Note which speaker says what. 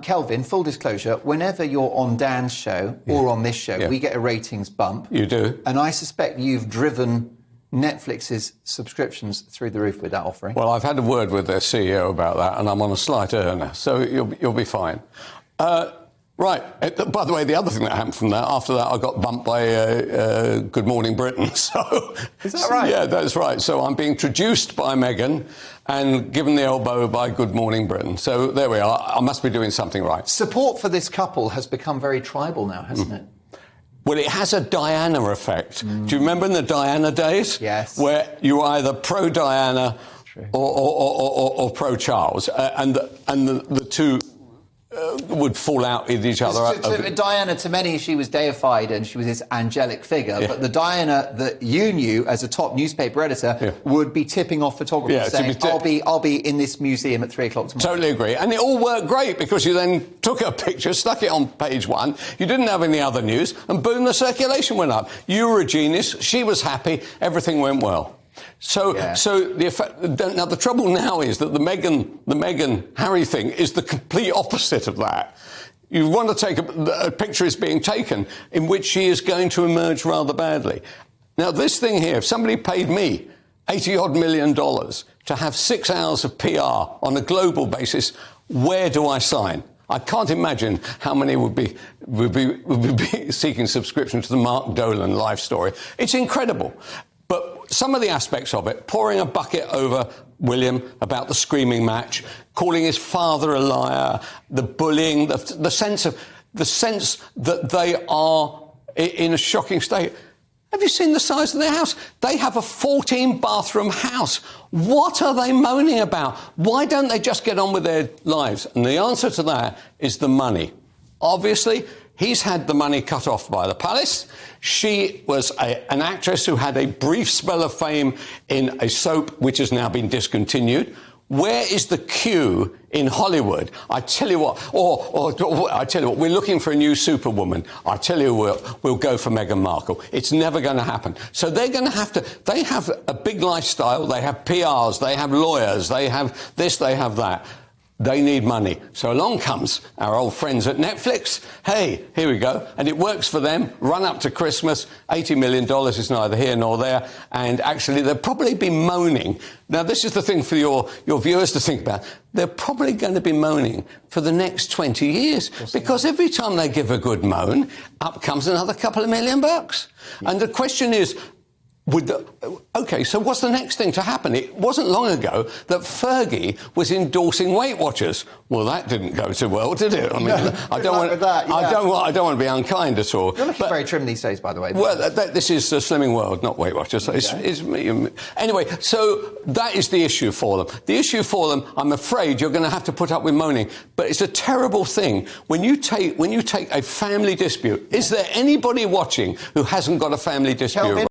Speaker 1: Kelvin, full disclosure, whenever you're on Dan's show or on this show, we get a ratings bump.
Speaker 2: You do.
Speaker 1: And I suspect you've driven Netflix's subscriptions through the roof with that offering.
Speaker 2: Well, I've had a word with their CEO about that, and I'm on a slight earner, so you'll be fine. Right. By the way, the other thing that happened from that, after that, I got bumped by Good Morning Britain. So
Speaker 1: is that right?
Speaker 2: Yeah, that's right. So I'm being traduced by Meghan and given the elbow by Good Morning Britain. So there we are. I must be doing something right.
Speaker 1: Support for this couple has become very tribal now, hasn't it?
Speaker 2: Well, it has a Diana effect. Do you remember in the Diana days?
Speaker 1: Yes.
Speaker 2: Where you were either pro-Diana or pro-Charles, and the two would fall out with each other.
Speaker 1: Diana, to many, she was deified and she was this angelic figure. Yeah. But the Diana that you knew as a top newspaper editor would be tipping off photographers saying, I'll be in this museum at 3 o'clock tomorrow.
Speaker 2: Totally agree. And it all worked great because you then took a picture, stuck it on page 1, you didn't have any other news, and boom, the circulation went up. You were a genius, she was happy, everything went well. So the effect, now the trouble now is that the Meghan Harry thing is the complete opposite of that. You want to take a picture is being taken in which she is going to emerge rather badly. Now this thing here, if somebody paid me $80-odd million to have 6 hours of PR on a global basis, where do I sign? I can't imagine how many would be seeking subscription to the Mark Dolan life story. It's incredible. But some of the aspects of it, pouring a bucket over William about the screaming match, calling his father a liar, the bullying, the sense that they are in a shocking state. Have you seen the size of their house? They have a 14-bathroom house. What are they moaning about? Why don't they just get on with their lives? And the answer to that is the money. Obviously, he's had the money cut off by the palace. She was an actress who had a brief spell of fame in a soap which has now been discontinued. Where is the queue in Hollywood? I tell you what, I tell you what, we're looking for a new superwoman. I tell you we'll go for Meghan Markle. It's never going to happen. So they're going to have to, they have a big lifestyle, they have PRs, they have lawyers, they have this, they have that. They need money. So along comes our old friends at Netflix. Hey, here we go. And it works for them. Run up to Christmas. $80 million is neither here nor there. And actually, they'll probably be moaning. Now, this is the thing for your viewers to think about. They're probably going to be moaning for the next 20 years. Because every time they give a good moan, up comes another couple of $1 million. And the question is, OK, so what's the next thing to happen? It wasn't long ago that Fergie was endorsing Weight Watchers. Well, that didn't go too well, did it? I mean, I don't want to be unkind at all.
Speaker 1: You're looking very trim these days, by the way.
Speaker 2: Well, this is a Slimming World, not Weight Watchers. Anyway, so that is the issue for them. The issue for them, I'm afraid, you're going to have to put up with moaning. But it's a terrible thing when you take a family dispute. Is there anybody watching who hasn't got a family dispute?